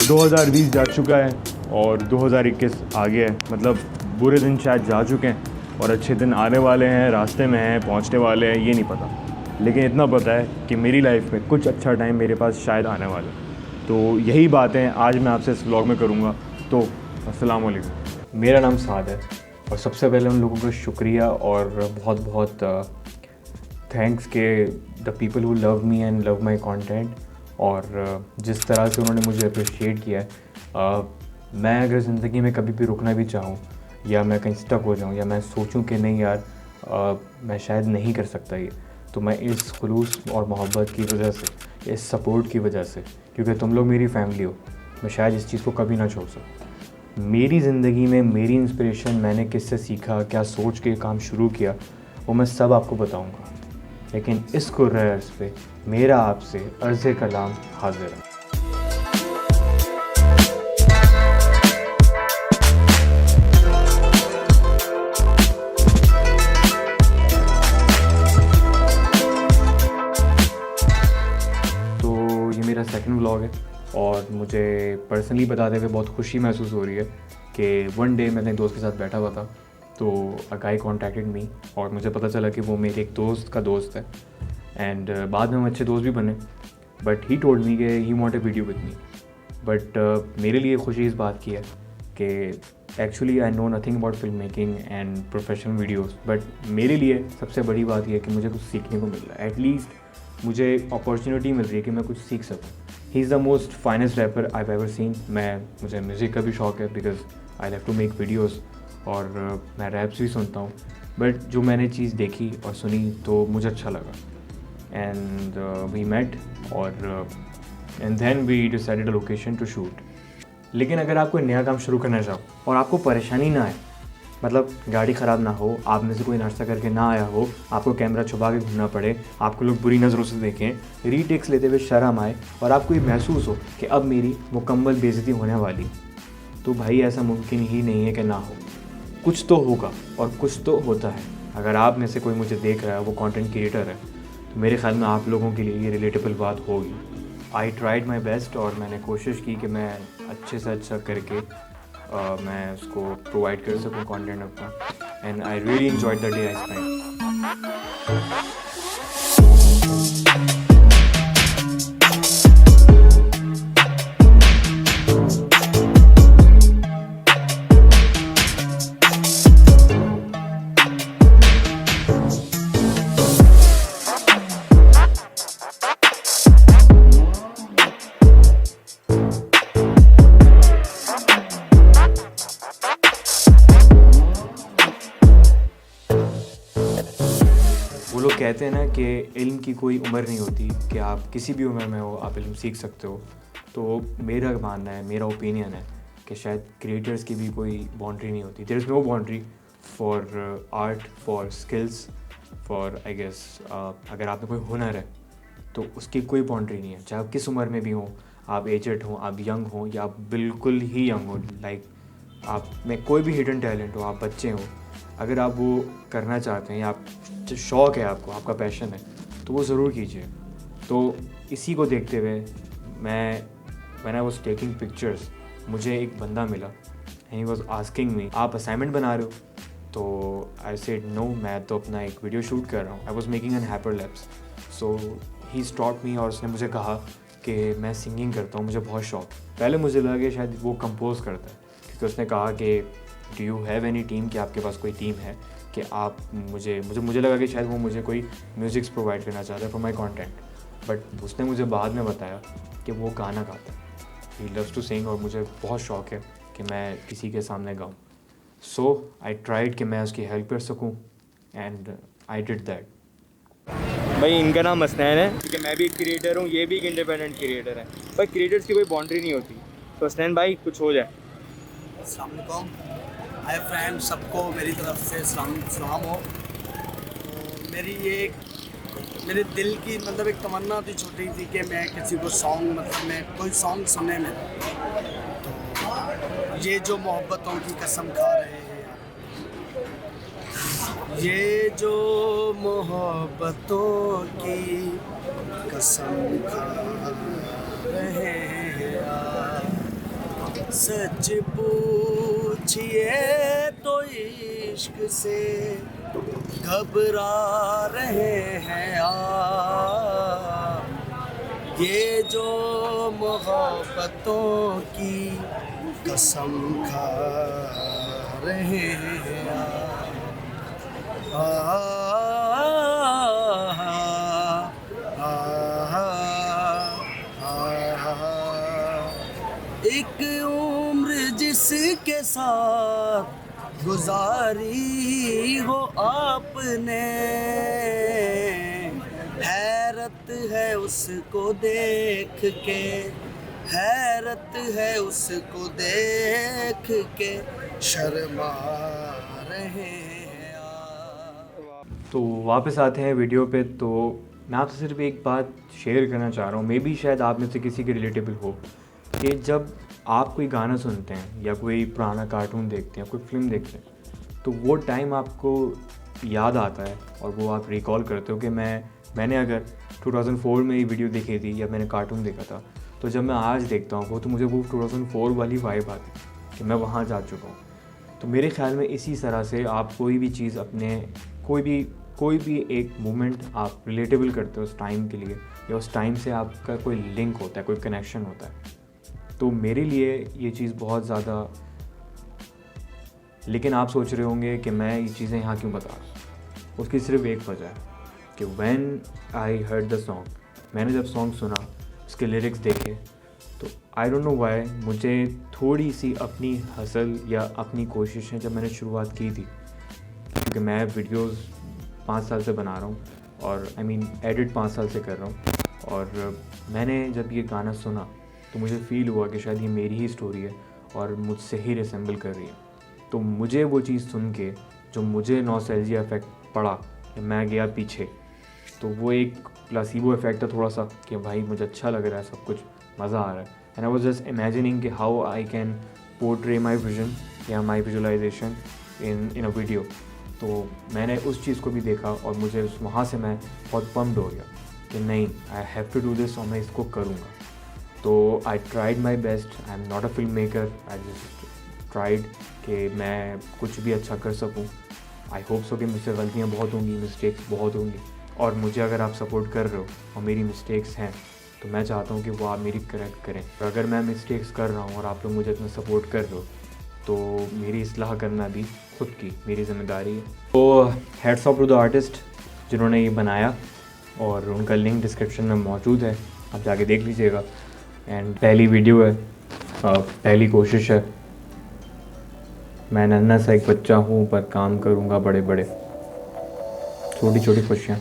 2020 जा चुका है और 2021 आ गया है। मतलब बुरे दिन शायद जा चुके हैं और अच्छे दिन आने वाले हैं, रास्ते में हैं, पहुंचने वाले हैं, ये नहीं पता। लेकिन इतना पता है कि मेरी लाइफ में कुछ अच्छा टाइम मेरे पास शायद आने वाला है। तो यही बातें आज मैं आपसे इस व्लॉग में करूँगा। तो अस्सलाम वालेकुम। मेरा नाम साद है और सबसे पहले उन लोगों का शुक्रिया और बहुत बहुत थैंक्स के the people who love me and love my content. और जिस तरह से उन्होंने मुझे अप्रिशिएट किया है, मैं अगर ज़िंदगी में कभी भी रुकना भी चाहूँ या मैं कहीं स्टक हो जाऊँ या मैं सोचूं कि नहीं यार मैं शायद नहीं कर सकता ये, तो मैं इस खुलूस और मोहब्बत की वजह से, इस सपोर्ट की वजह से, क्योंकि तुम लोग मेरी फैमिली हो, मैं शायद इस चीज़ को कभी ना छोड़ सकूँ। मेरी ज़िंदगी में मेरी इंस्पिरेशन मैंने किससे सीखा, क्या सोच के काम शुरू किया, वो मैं सब आपको बताऊँगा। लेकिन इस कुर्रे अर्ज़ पे मेरा आपसे अर्ज़ कलाम हाज़िर है। तो ये मेरा सेकंड व्लॉग है और मुझे पर्सनली बताते हुए बहुत खुशी महसूस हो रही है कि वन डे मैं अपने दोस्त के साथ बैठा हुआ था, तो अ गाय कॉन्टैक्टेड मी और मुझे पता चला कि वो मेरे एक दोस्त का दोस्त है एंड बाद में हम अच्छे दोस्त भी बने। बट ही टोल्ड मी कि he want a video with me. But मेरे लिए खुशी इस बात की है कि actually I know nothing about film making and professional videos, but मेरे लिए सबसे बड़ी बात यह है कि मुझे कुछ सीखने को मिल रहा है। एटलीस्ट मुझे अपॉर्चुनिटी मिल रही है कि मैं कुछ सीख सकूँ। He is the most finest rapper I ever seen. मुझे म्यूज़िक का भी शौक है because I love to make videos और मैं रैप्स भी सुनता हूँ। बट जो मैंने चीज़ देखी और सुनी तो मुझे अच्छा लगा एंड वी मेट और and then we decided a location to shoot. लेकिन अगर आप कोई नया काम शुरू करना चाहो और आपको परेशानी ना आए, मतलब गाड़ी ख़राब ना हो, आप में से कोई नाश्ता करके ना आया हो, आपको कैमरा छुपा के घूमना पड़े, आपको लोग बुरी नज़रों से देखें, रीटेक्स लेते हुए शर्म आए और आपको ये महसूस हो कि अब मेरी मुकम्मल बेइज्जती होने वाली, तो भाई ऐसा मुमकिन ही नहीं है कि ना हो। कुछ तो होगा और कुछ तो होता है। अगर आप में से कोई मुझे देख रहा है, वो कंटेंट क्रिएटर है, तो मेरे ख्याल में आप लोगों के लिए ये रिलेटेबल बात होगी। आई ट्राइड माई बेस्ट और मैंने कोशिश की कि मैं अच्छे से अच्छा करके मैं उसको प्रोवाइड कर सकूँ कंटेंट अपना। And I really enjoyed the day I spend. वो लोग कहते हैं ना कि इल्म की कोई उम्र नहीं होती, कि आप किसी भी उम्र में हो आप इल्म सीख सकते हो। तो मेरा मानना है, मेरा ओपिनियन है कि शायद क्रिएटर्स की भी कोई बाउंड्री नहीं होती। There is no boundary for art, for skills, for I guess अगर आप में कोई हुनर है तो उसकी कोई बाउंड्री नहीं है। चाहे आप किस उम्र में भी हों, आप एजड हों, आप यंग हों या आप बिल्कुल ही यंग हो, लाइक आप में कोई भी हिडन टैलेंट हो, आप बच्चे हो, अगर आप वो करना चाहते हैं या आप जो शौक़ है आपको, आपका पैशन है, तो वो ज़रूर कीजिए। तो इसी को देखते हुए when I was taking pictures, मुझे एक बंदा मिला and he was asking me, आप असाइनमेंट बना रहे हो? तो आई सेड नो, मैं तो अपना एक वीडियो शूट कर रहा हूँ। I was making an hyperlapse. So he stop me और उसने मुझे कहा कि मैं सिंगिंग करता हूँ, मुझे बहुत शौक। पहले मुझे लगा कि शायद वो कंपोज करता है, क्योंकि उसने कहा कि do you have any team, कि आपके पास कोई टीम है, कि आप मुझे लगा कि शायद वो मुझे कोई म्यूज़िक्स प्रोवाइड करना चाहता है फॉर माई कंटेंट। बट उसने मुझे बाद में बताया कि वो गाना गाता है, ही लव्स टू सिंग और मुझे बहुत शौक़ है कि मैं किसी के सामने गाऊँ। सो आई ट्राइड कि मैं उसकी हेल्प कर सकूँ एंड आई डिड दैट। भाई इनका नाम हसनैन है, क्योंकि मैं भी एक क्रिएटर हूँ, ये भी एक इंडिपेंडेंट क्रिएटर है। भाई क्रिएटर्स की कोई बाउंड्री नहीं होती। तो हसनैन भाई कुछ हो जाए। अस्सलाम वालेकुम, हाय फ्रेंड, सबको मेरी तरफ से सलाम हो। तो मेरे दिल की मतलब एक तमन्ना थी छोटी सी कि मैं किसी को सॉन्ग, मतलब मैं कोई सॉन्ग सुनने में, तो ये जो मोहब्बतों की कसम खा रहे हैं, ये जो मोहब्बतों की कसम खा रहे हैं, सच पूछिए तो इश्क से घबरा रहे हैं आप, ये जो मोहब्बतों की कसम खा रहे हैं एक उम्र जिसके साथ गुजारी हो आपने, हैरत है उसको देख के, हैरत है उसको देख के, शर्मा रहे हैं आप। तो वापस आते हैं वीडियो पे। तो मैं आपसे सिर्फ एक बात शेयर करना चाह रहा हूँ, मे बी शायद आप में से किसी के रिलेटेबल हो, कि जब आप कोई गाना सुनते हैं या कोई पुराना कार्टून देखते हैं, कोई फिल्म देखते हैं, तो वो टाइम आपको याद आता है और वो आप रिकॉल करते हो कि मैंने अगर 2004 में ये वीडियो देखी थी या मैंने कार्टून देखा था, तो जब मैं आज देखता हूँ तो मुझे वो 2004 वाली वाइब आती है कि मैं वहाँ जा चुका हूँ। तो मेरे ख्याल में इसी तरह से आप कोई भी चीज़ अपने कोई भी एक मोमेंट आप रिलेटेबल करते हो उस टाइम के लिए, या उस टाइम से आपका कोई लिंक होता है, कोई कनेक्शन होता है। तो मेरे लिए ये चीज़ बहुत ज़्यादा, लेकिन आप सोच रहे होंगे कि मैं ये चीज़ें यहाँ क्यों बता रहा हूँ। उसकी सिर्फ एक वजह है कि when I heard the song, मैंने जब सॉन्ग सुना, उसके लिरिक्स देखे, तो आई डोंट नो व्हाई मुझे थोड़ी सी अपनी हसल या अपनी कोशिशें जब मैंने शुरुआत की थी, क्योंकि मैं वीडियोस 5 साल से बना रहा हूँ और एडिट 5 साल से कर रहा हूँ, और मैंने जब ये गाना सुना तो मुझे फ़ील हुआ कि शायद ये मेरी ही स्टोरी है और मुझसे ही रिसेंबल कर रही है। तो मुझे वो चीज़ सुन के जो मुझे नॉस्टैल्जिया इफेक्ट पड़ा कि मैं गया पीछे, तो वो एक प्लासीबो इफेक्ट है थोड़ा सा कि भाई मुझे अच्छा लग रहा है, सब कुछ मज़ा आ रहा है। And I was just imagining कि how I can portray my vision या my visualisation in a video. तो मैंने उस चीज़ को भी देखा और मुझे वहाँ से मैं बहुत पम्प्ड हो गया कि नहीं, I have to do this और मैं इसको करूँगा। तो I tried my best. I am not a film maker, I just tried कि मैं कुछ भी अच्छा कर सकूँ। आई होप सो कि मुझसे गलतियाँ बहुत होंगी, मिस्टेक्स बहुत होंगी, और मुझे अगर आप सपोर्ट कर रहे हो और मेरी मिस्टेक्स हैं तो मैं चाहता हूँ कि वो आप मेरी करेक्ट करें। और अगर मैं मिस्टेक्स कर रहा हूँ और आप लोग मुझे इतना सपोर्ट कर रहे हो तो मेरी इस्लाह करना भी खुद की मेरी ज़िम्मेदारी है। तो heads off to the artist जिन्होंने ये बनाया, और उनका लिंक डिस्क्रिप्शन में मौजूद है, आप जाके देख लीजिएगा। एंड पहली वीडियो है, पहली कोशिश है। मैं नन्हा सा एक बच्चा हूँ पर काम करूँगा बड़े बड़े, छोटी छोटी खुशियाँ।